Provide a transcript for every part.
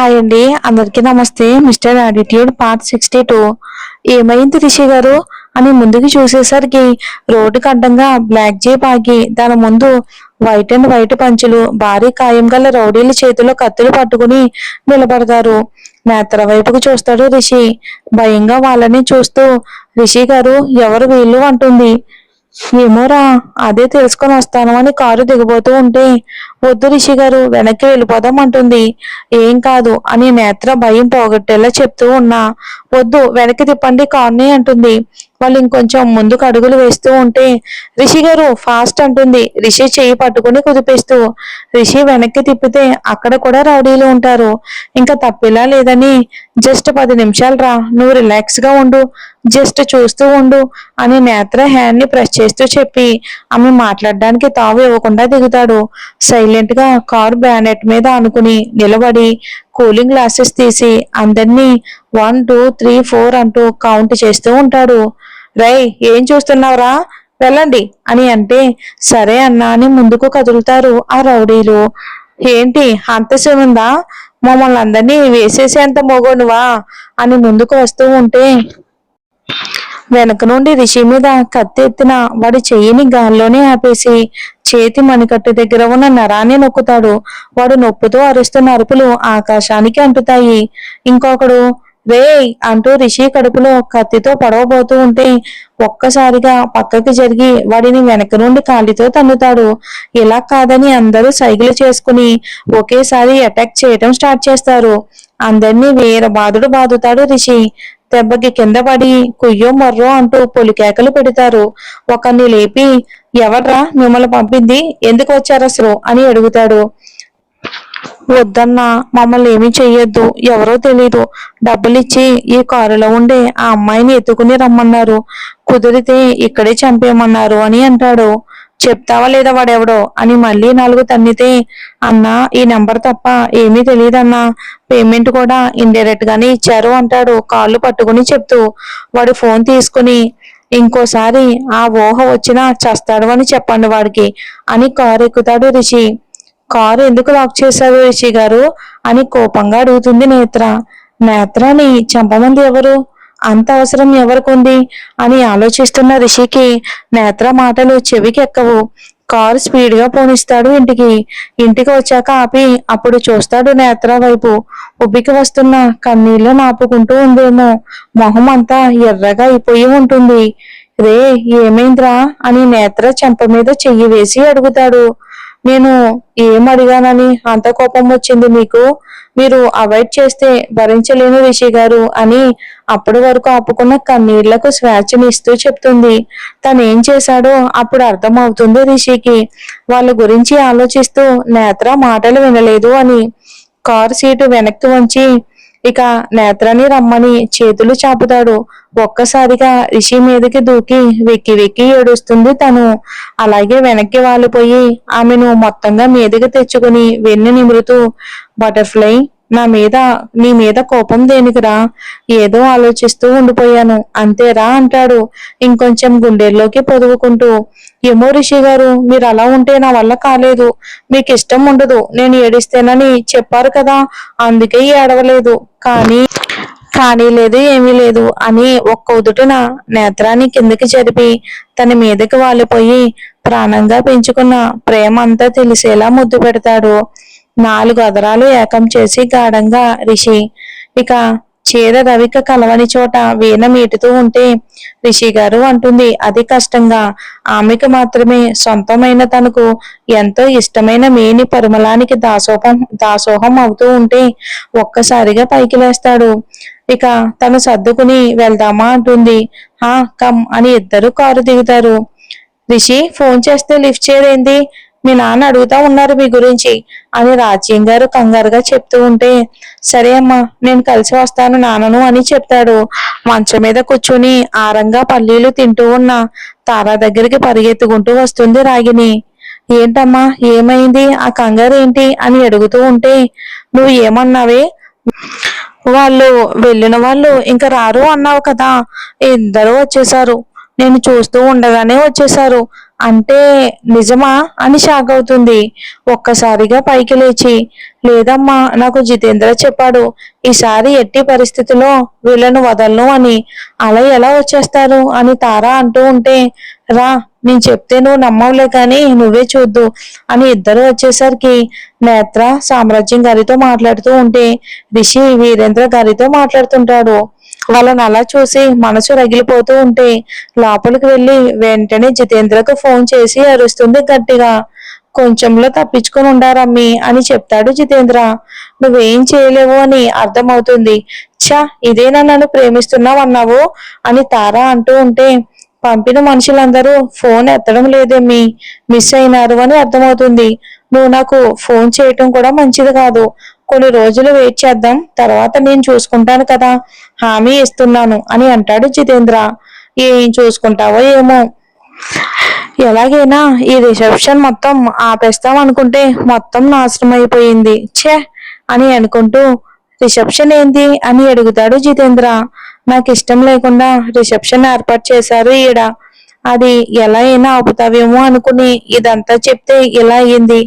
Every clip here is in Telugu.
హాయ్ అండి, అందరికీ నమస్తే. Mister attitude part 62. ఏమైంది రిషి గారు అని ముందుకు చూసేసరికి రోడ్డుకు అడ్డంగా బ్లాక్ జీప్ ఆగి దాని ముందు వైట్ అండ్ వైట్ పంచులు భారీ కాయం గల రౌడీల చేతిలో కత్తులు పట్టుకుని నిలబడతారు. నేత్ర వైపుకు చూస్తాడు రిషి. భయంగా వాళ్ళని చూస్తూ, రిషి గారు ఎవరు వీళ్ళు అంటుంది. ఏమోరా, అదే తెలుసుకొని వస్తాను అని కారు దిగబోతూ ఉంటే, వద్దు రిషి గారు, వెనక్కి వెళ్ళిపోదాం అంటుంది. ఏం కాదు అని నేత్ర భయం పోగొట్టేలా చెప్తూ ఉన్నా, వద్దు వెనక్కి తిప్పండి కార్ని అంటుంది. వాళ్ళు ఇంకొంచెం ముందుకు అడుగులు వేస్తూ ఉంటే, రిషి గారు ఫాస్ట్ అంటుంది రిషి చెయ్యి పట్టుకుని కుదిపిస్తూ. రిషి వెనక్కి తిప్పితే అక్కడ కూడా రౌడీలు ఉంటారు. ఇంకా తప్పిలా లేదని, జస్ట్ 10 నిమిషాలు రా, నువ్వు రిలాక్స్ గా ఉండు, జస్ట్ చూస్తూ ఉండు అని నేత్ర హ్యాండ్ ని ప్రెస్ చేస్తూ చెప్పి ఆమె మాట్లాడడానికి తావు ఇవ్వకుండా దిగుతాడు. సైలెంట్ గా కారు బ్యానెట్ మీద అనుకుని నిలబడి కూలింగ్ గ్లాసెస్ తీసి అందరినీ 1 2 3 4 అంటూ కౌంట్ చేస్తూ ఉంటాడు. రై, ఏం చూస్తున్నావురా, వెళ్ళండి అని అంటే, సరే అన్నా అని ముందుకు కదులుతారు ఆ రౌడీలు. ఏంటి అంత సునుందా, మమ్మల్ని అందరినీ వేసేసేంత మోగోనువా అని ముందుకు వస్తూ ఉంటే, వెనక నుండి రిషి మీద కత్తి ఎత్తిన వాడి చెయ్యిని గాల్లోనే ఆపేసి చేతి మణికట్టు దగ్గర ఉన్న నరాన్ని నొక్కుతాడు. వాడు నొప్పుతో అరుస్తున్న అరుపులు ఆకాశానికి అంటుతాయి. ఇంకొకడు రేయ్ అంటూ రిషి కడుపులో కత్తితో పడవబోతూ ఉంటే ఒక్కసారిగా పక్కకి జరిగి వాడిని వెనక నుండి కాలితో తన్నుతాడు. ఇలా కాదని అందరూ సైకిల్ చేసుకుని ఒకేసారి అటాక్ చేయటం స్టార్ట్ చేస్తారు. అందరినీ వేర బాదుడు బాదుతాడు రిషి. దెబ్బకి కింద పడి కుయ్యో మర్రో అంటూ పొలికేకలు పెడతారు. ఒకరిని లేపి, ఎవర్రా మిమ్మల్ని పంపింది, ఎందుకు వచ్చారు అసలు అని అడుగుతాడు. వద్దన్నా, మమ్మల్ని ఏమీ చెయ్యొద్దు, ఎవరో తెలీదు, డబ్బులిచ్చి ఈ కారులో ఉండే ఆ అమ్మాయిని ఎత్తుకుని రమ్మన్నారు, కుదిరితే ఇక్కడే చంపేయమన్నారు అని అంటాడు. చెప్తావా లేదా వాడెవడో అని మళ్ళీ 4 తన్నితే, అన్నా ఈ నెంబర్ తప్ప ఏమీ తెలియదన్నా, పేమెంట్ కూడా ఇండైరెక్ట్ గానే ఇచ్చారు అంటాడు కాళ్ళు పట్టుకుని చెప్తూ. వాడు ఫోన్ తీసుకుని, ఇంకోసారి ఆ ఊహ వచ్చినా చస్తాడు అని చెప్పండి వాడికి అని కారు ఎక్కుతాడు రిషి. కారు ఎందుకు లాక్ చేశారు రిషి గారు అని కోపంగా అడుగుతుంది నేత్ర. నేత్రాని చంపమంది ఎవరు, అంత అవసరం ఎవరికుంది అని ఆలోచిస్తున్న రిషికి నేత్ర మాటలు చెవికి ఎక్కవు. కారు స్పీడ్ గా పోనిస్తాడు ఇంటికి వచ్చాక ఆపి అప్పుడు చూస్తాడు నేత్ర వైపు. ఉబ్బికి వస్తున్న కన్నీళ్లు నాపుకుంటూ ఉందేమో, మొహం అంతా ఎర్రగా అయిపోయి ఉంటుంది. రే, ఏమైందిరా అని నేత్ర చెంప మీద చెయ్యి వేసి అడుగుతాడు. నేను ఏం అడిగానని అంత కోపం వచ్చింది మీకు, మీరు అవాయిడ్ చేస్తే భరించలేను రిషి గారు అని అప్పటి వరకు ఆపుకున్న కన్నీళ్లకు స్వేచ్ఛనిస్తూ చెప్తుంది. తనేం చేశాడో అప్పుడు అర్థమవుతుంది రిషికి. వాళ్ళ గురించి ఆలోచిస్తూ నేత్ర మాటలు వినలేదు అని. కారు సీటు వెనక్కి వంచి ఇక నేత్రాన్ని రమ్మని చేతులు చాపుతాడు. ఒక్కసారిగా రిషి మీదకి దూకి వెక్కి వెక్కి ఏడుస్తుంది తను. అలాగే వెనక్కి వాలిపోయి ఆమెను మొత్తంగా మీదకి తెచ్చుకుని వెన్ను నిమురుతూ, బటర్ఫ్లై, నీ మీద కోపం దేనికిరా, ఏదో ఆలోచిస్తూ ఉండిపోయాను అంతేరా అంటాడు ఇంకొంచెం గుండెల్లోకి పొదువుకుంటూ. ఏమో రిషి గారు, మీరు అలా ఉంటే నా వల్ల కాలేదు, మీకు ఇష్టం ఉండదు నేను ఏడిస్తేనని చెప్పారు కదా, అందుకే ఏడవలేదు. కానీ లేదు ఏమీ లేదు అని ఒక్క ఉదుటున నేత్రాన్ని కిందకి జరిపి తన మీదకి వాలిపోయి ప్రాణంగా పెంచుకున్న ప్రేమ అంతా తెలిసేలా ముద్దు పెడతాడు. 4 అదరాలు ఏకం చేసి గాఢంగా రిషి. ఇక చీర రవిక కలవని చోట వీణ మీటుతూ ఉంటే, రిషి గారు అంటుంది అతి కష్టంగా. ఆమెకు మాత్రమే సొంతమైన తనకు ఎంతో ఇష్టమైన మేని పరిమళానికి దాసోహం అవుతూ ఉంటే ఒక్కసారిగా పైకి లేస్తాడు. ఇక తను సర్దుకుని వెళ్దామా అంటుంది. కమ్ అని ఇద్దరు కారు దిగుతారు. రిషి, ఫోన్ చేస్తే లిఫ్ట్ చేయదేంది, మీ నాన్న అడుగుతా ఉన్నారు మీ గురించి అని రాజ్యం గారు కంగారుగా చెప్తూ ఉంటే, సరే అమ్మా, నేను కలిసి వస్తాను నాన్నను అని చెప్తాడు. మంచం మీద కూర్చుని ఆరంగా పల్లీలు తింటూ ఉన్న తారా దగ్గరికి పరిగెత్తుకుంటూ వస్తుంది రాగిని. ఏంటమ్మా, ఏమైంది, ఆ కంగారు ఏంటి అని అడుగుతూ ఉంటే, నువ్వు ఏమన్నావే, వాళ్ళు వెళ్ళిన వాళ్ళు ఇంకా రారు అన్నావు కదా, ఇద్దరు వచ్చేసారు, నేను చూస్తూ ఉండగానే వచ్చేసారు, అంటే నిజమా అని షాక్ అవుతుంది. ఒక్కసారిగా పైకి లేచి, లేదమ్మా, నాకు జితేంద్ర చెప్పాడు, ఈసారి ఎట్టి పరిస్థితిలో వీళ్ళను వదలను అని. అలా ఎలా వచ్చేస్తారు అని తార అంటూ ఉంటే, రా, నేను చెప్తే నువ్వు నమ్మవులే కానీ నువ్వే చూద్దు అని ఇద్దరు వచ్చేసరికి నేత్ర సామ్రాజ్యం గారితో మాట్లాడుతూ ఉంటే రిషి వీరేంద్ర గారితో మాట్లాడుతుంటాడు. వాళ్ళని అలా చూసి మనసు రగిలిపోతూ ఉంటే లోపలికి వెళ్ళి వెంటనే జితేంద్రకు ఫోన్ చేసి అరుస్తుంది గట్టిగా. కొంచెంలో తప్పించుకొని ఉండారమ్మి అని చెప్తాడు జితేంద్ర. నువ్వేం చేయలేవు అని అర్థమవుతుంది. ఛా, ఇదేనా నన్ను ప్రేమిస్తున్నావు అన్నావు అని తార అంటూ ఉంటే, పంపిన మనుషులందరూ ఫోన్ ఎత్తడం లేదేమి, మిస్ అయినారు అని అర్థమవుతుంది. నువ్వు నాకు ఫోన్ చేయటం కూడా మంచిది కాదు. కొన్ని రోజులు వెయిట్ చేద్దాం, తర్వాత నేను చూసుకుంటాను కదా, హామీ ఇస్తున్నాను అని అంటాడు జితేంద్ర. ఏం చూసుకుంటావో ఏమో, ఎలాగైనా ఈ రిసెప్షన్ మొత్తం ఆపేస్తాం అనుకుంటే మొత్తం నాశనం అయిపోయింది, ఛే అని అనుకుంటూ, రిసెప్షన్ ఏంటి అని అడుగుతాడు జితేంద్ర. నాకు ఇష్టం లేకుండా రిసెప్షన్ ఏర్పాటు చేశారు ఈడ, అది ఎలా అయినా ఆపుతావేమో అనుకుని ఇదంతా చెప్తే ఇలా అయ్యింది.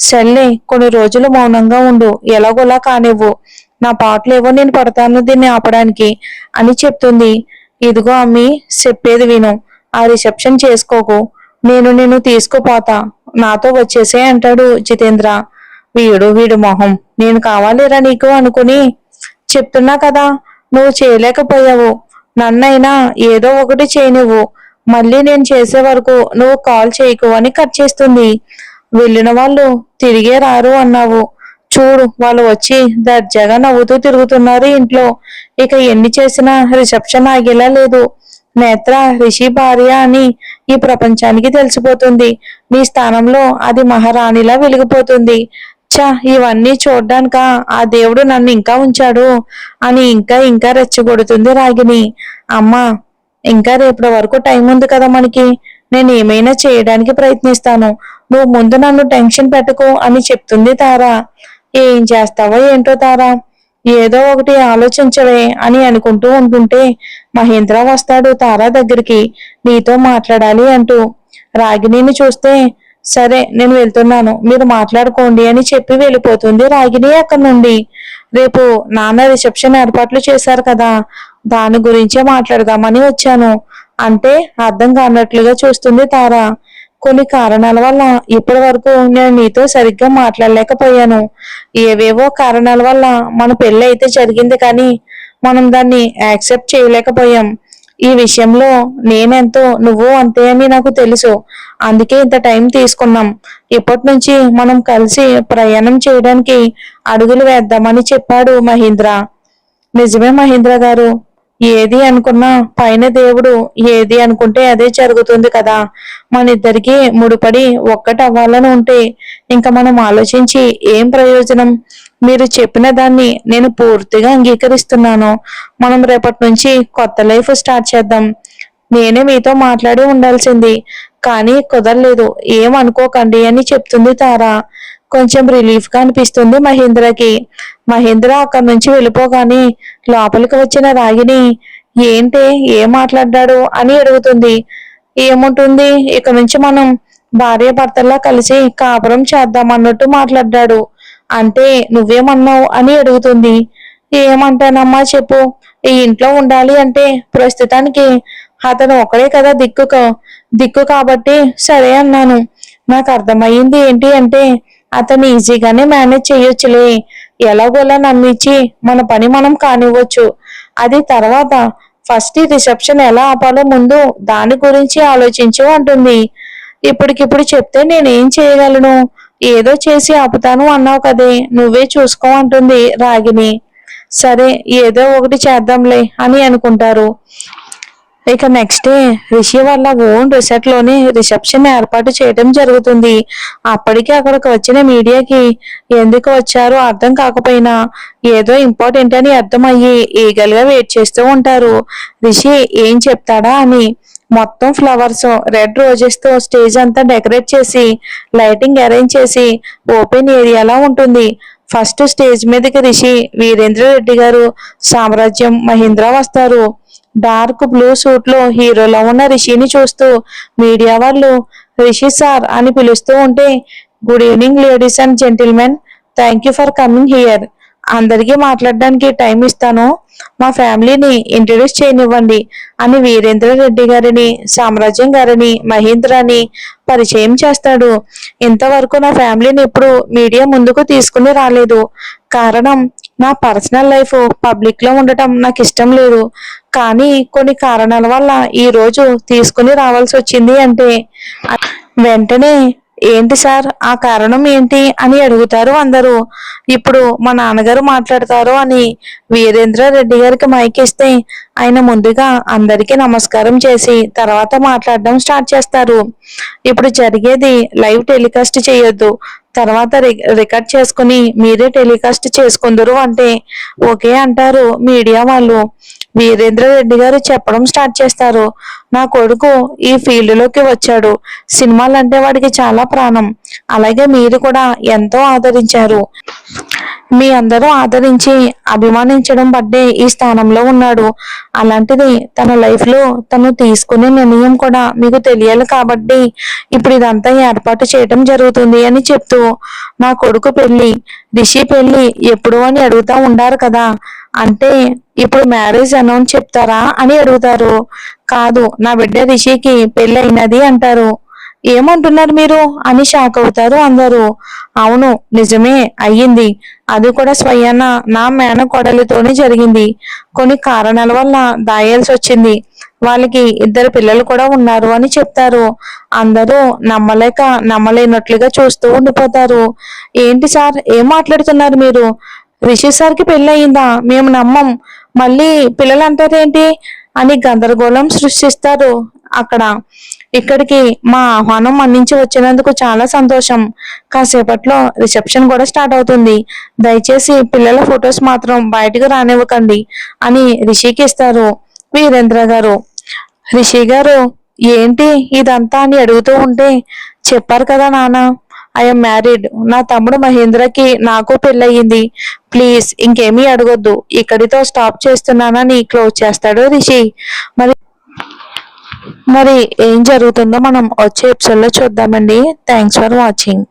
సర్లే, కొన్ని రోజులు మౌనంగా ఉండు, ఎలాగోలా కానివ్వు, నా పాటలేవో నేను పడతాను దీన్ని ఆపడానికి అని చెప్తుంది. ఇదిగో అమ్మి, చెప్పేది విను, ఆ రిసెప్షన్ చేసుకోకు, నేను తీసుకుపోతా, నాతో వచ్చేసే అంటాడు జితేంద్ర. వీడు మొహం, నేను కావాలిరా నీకు అనుకుని చెప్తున్నా కదా, నువ్వు చేయలేకపోయావు, నన్నైనా ఏదో ఒకటి చేయనివ్వు, మళ్ళీ నేను చేసే వరకు నువ్వు కాల్ చేయకు అని కట్ చేస్తుంది. వెళ్ళిన వాళ్ళు తిరిగే రారు అన్నావు, చూడు వాళ్ళు వచ్చి దర్జాగా నవ్వుతూ తిరుగుతున్నారు ఇంట్లో. ఇక ఎన్ని చేసినా రిసెప్షన్ ఆగేలా లేదు. నేత్ర రిషి భార్య అని ఈ ప్రపంచానికి తెలిసిపోతుంది. నీ స్థానంలో అది మహారాణిలా వెలిగిపోతుంది. చ, ఇవన్నీ చూడ్డానిక ఆ దేవుడు నన్ను ఇంకా ఉంచాడు అని ఇంకా ఇంకా రెచ్చగొడుతుంది రాగిని. అమ్మా, ఇంకా రేపటి వరకు టైం ఉంది కదా మనకి, నేను ఏమైనా చేయడానికి ప్రయత్నిస్తాను, నువ్వు ముందు నన్ను టెన్షన్ పెట్టకు అని చెప్తుంది తార. ఏం చేస్తావో ఏంటో తార, ఏదో ఒకటి ఆలోచించవే అని అనుకుంటూ ఉంటుంటే మహేంద్ర వస్తాడు తారా దగ్గరికి, నీతో మాట్లాడాలి అంటూ. రాగిణిని చూస్తే, సరే నేను వెళ్తున్నాను, మీరు మాట్లాడుకోండి అని చెప్పి వెళ్ళిపోతుంది రాగిణి అక్కడి నుండి. రేపు నాన్న రిసెప్షన్ ఏర్పాట్లు చేశారు కదా, దాని గురించే మాట్లాడదామని వచ్చాను అంటే అర్థం కానట్లుగా చూస్తుంది తార. కొన్ని కారణాల వల్ల ఇప్పటి వరకు నేను నీతో సరిగ్గా మాట్లాడలేకపోయాను. ఏవేవో కారణాల వల్ల మన పెళ్ళి అయితే జరిగింది కానీ మనం దాన్ని యాక్సెప్ట్ చేయలేకపోయాం. ఈ విషయంలో నేనెంతో నువ్వు అంతే అని నాకు తెలుసు, అందుకే ఇంత టైం తీసుకున్నాం. ఇప్పటి నుంచి మనం కలిసి ప్రయాణం చేయడానికి అడుగులు వేద్దామని చెప్పాడు మహేంద్ర. నిజమే మహేంద్ర గారు, ఏది అనుకున్నా పైన దేవుడు ఏది అనుకుంటే అదే జరుగుతుంది కదా. మన ఇద్దరికి ముడిపడి ఒక్కటవ్వాలని ఉంటే ఇంకా మనం ఆలోచించి ఏం ప్రయోజనం. మీరు చెప్పిన దాన్ని నేను పూర్తిగా అంగీకరిస్తున్నాను. మనం రేపటి నుంచి కొత్త లైఫ్ స్టార్ట్ చేద్దాం. నేనే మీతో మాట్లాడి ఉండాల్సింది కానీ కుదరలేదు, ఏం అనుకోకండి అని చెప్తుంది తార. కొంచెం రిలీఫ్ గా అనిపిస్తుంది మహేంద్రకి. మహేంద్ర అక్కడి నుంచి వెళ్ళిపోగానే లోపలికి వచ్చిన రాగిని, ఏంటి ఏం మాట్లాడ్డాడు అని అడుగుతుంది. ఏముంటుంది, ఇక నుంచి మనం భార్య భర్తల్లా కలిసి కాపురం చేద్దామన్నట్టు మాట్లాడ్డాడు, అంటే నువ్వేమన్నావు అని అడుగుతుంది. ఏమంటానమ్మా చెప్పు, ఈ ఇంట్లో ఉండాలి అంటే ప్రస్తుతానికి అతను ఒకడే కదా దిక్కు కాబట్టి సరే అన్నాను. నాకు అర్థమయ్యింది ఏంటి అంటే అతను ఈజీగానే మేనేజ్ చేయొచ్చులే, ఎలాగోలా నమ్మించి మన పని మనం కానివ్వచ్చు, అది తర్వాత, ఫస్ట్ ఈ రిసెప్షన్ ఎలా ఆపాలో ముందు దాని గురించి ఆలోచించు అంటుంది. ఇప్పటికిప్పుడు చెప్తే నేనేం చేయగలను, ఏదో చేసి ఆపుతాను అన్నావు కదే, నువ్వే చూసుకో అంటుంది రాగిని. సరే, ఏదో ఒకటి చేద్దాంలే అని అనుకుంటారు. ఇక నెక్స్ట్ డే రిషి వాళ్ళ ఓన్ రిసార్ట్ లోనే రిసెప్షన్ ఏర్పాటు చేయడం జరుగుతుంది. అప్పటికి అక్కడికి వచ్చిన మీడియాకి ఎందుకు వచ్చారో అర్థం కాకపోయినా ఏదో ఇంపార్టెంట్ అని అర్థమయ్యి ఈగల్ గా వెయిట్ చేస్తూ ఉంటారు రిషి ఏం చెప్తాడా అని. మొత్తం ఫ్లవర్స్, రెడ్ రోజెస్ తో స్టేజ్ అంతా డెకరేట్ చేసి లైటింగ్ అరేంజ్ చేసి ఓపెన్ ఏరియాలా ఉంటుంది. ఫస్ట్ స్టేజ్ మీదకి రిషి, వీరేంద్ర రెడ్డి గారు, సామ్రాజ్యం, మహేంద్ర వస్తారు. డార్క్ బ్లూ సూట్ లో హీరోలో ఉన్న రిషిని చూస్తూ మీడియా వాళ్ళు, రిషి సార్ అని పిలుస్తూ ఉంటే, good evening ladies and gentlemen, thank you for coming here. అందరికీ మాట్లాడడానికి టైం ఇస్తాను, మా ఫ్యామిలీని ఇంట్రడ్యూస్ చేయనివ్వండి అని వీరేంద్ర రెడ్డి గారిని, సామ్రాజ్యం గారిని, మహేంద్రని పరిచయం చేస్తాడు. ఇంతవరకు నా ఫ్యామిలీని ఎప్పుడు మీడియా ముందుకు తీసుకుని రాలేదు. కారణం, నా పర్సనల్ లైఫ్ పబ్లిక్ లో ఉండటం నాకు ఇష్టం లేదు. కానీ కొన్ని కారణాల వల్ల ఈ రోజు తీసుకుని రావాల్సి వచ్చింది అంటే వెంటనే, ఏంటి సార్ ఆ కారణం ఏంటి అని అడుగుతారు అందరూ. ఇప్పుడు మా నాన్నగారు మాట్లాడతారు అని వీరేంద్ర రెడ్డి గారికి మైక్ ఇస్తే ఆయన ముందుగా అందరికీ నమస్కారం చేసి తర్వాత మాట్లాడడం స్టార్ట్ చేస్తారు. ఇప్పుడు జరిగేది లైవ్ టెలికాస్ట్ చేయొద్దు, తర్వాత రికార్డ్ చేసుకుని మీరే టెలికాస్ట్ చేసుకుందరు అంటే ఓకే అంటారు మీడియా వాళ్ళు. వీరేంద్ర రెడ్డి గారు చెప్పడం స్టార్ట్ చేస్తారు. నా కొడుకు ఈ ఫీల్డ్ లోకి వచ్చాడు, సినిమాలంటే వాడికి చాలా ప్రాణం. అలాగే మీరు కూడా ఎంతో ఆదరించారు. మీ అందరూ ఆదరించి అభిమానించడం బట్టే ఈ స్థానంలో ఉన్నాడు. అలాంటిది తన లైఫ్ లో తను తీసుకునే నిర్ణయం కూడా మీకు తెలియాలి కాబట్టి ఇప్పుడు ఇదంతా ఏర్పాటు చేయడం జరుగుతుంది అని చెప్తూ, నా కొడుకు పెళ్లి, రిషి పెళ్లి ఎప్పుడు అని అడుగుతా ఉండారు కదా, అంటే ఇప్పుడు మ్యారేజ్ అనౌన్స్ చెప్తారా అని అడుగుతారు. కాదు, నా బిడ్డ రిషికి పెళ్లి అయినది అంటారు. ఏమంటున్నారు మీరు అని షాక్ అవుతారు అందరూ. అవును, నిజమే, అయ్యింది. అది కూడా స్వయాన నా మేనకోడలితోనే జరిగింది. కొన్ని కారణాల వల్ల దాయాల్సి వచ్చింది. వాళ్ళకి 2 పిల్లలు కూడా ఉన్నారు అని చెప్తారు. అందరూ నమ్మలేక నమ్మలేనట్లుగా చూస్తూ ఉండిపోతారు. ఏంటి సార్, ఏం మాట్లాడుతున్నారు మీరు? రిషి సార్కి పెళ్లి అయిందా? మేము నమ్మం, మళ్ళీ పిల్లలు అంటారేంటి అని గందరగోళం సృష్టిస్తారు అక్కడ. ఇక్కడికి మా ఆహ్వానం మన్నించి వచ్చినందుకు చాలా సంతోషం. కాసేపట్లో రిసెప్షన్ కూడా స్టార్ట్ అవుతుంది. దయచేసి పిల్లల ఫొటోస్ మాత్రం బయటకు రానివ్వకండి అని రిషికి ఇస్తారు వీరేంద్ర గారు. రిషి గారు, ఏంటి ఇదంతా అని అడుగుతూ ఉంటే, చెప్పారు కదా నాన్న, ఐఎమ్ మ్యారీడ్. నా తమ్ముడు మహేంద్రకి నాకు పెళ్ళయింది. ప్లీజ్ ఇంకేమీ అడగొద్దు, ఇక్కడితో స్టాప్ చేస్తున్నానని క్లోజ్ చేస్తాడు రిషి. మరి మరి ఏం జరుగుతుందో మనం వచ్చే ఎపిసోడ్ లో చూద్దామండి. Thanks for watching.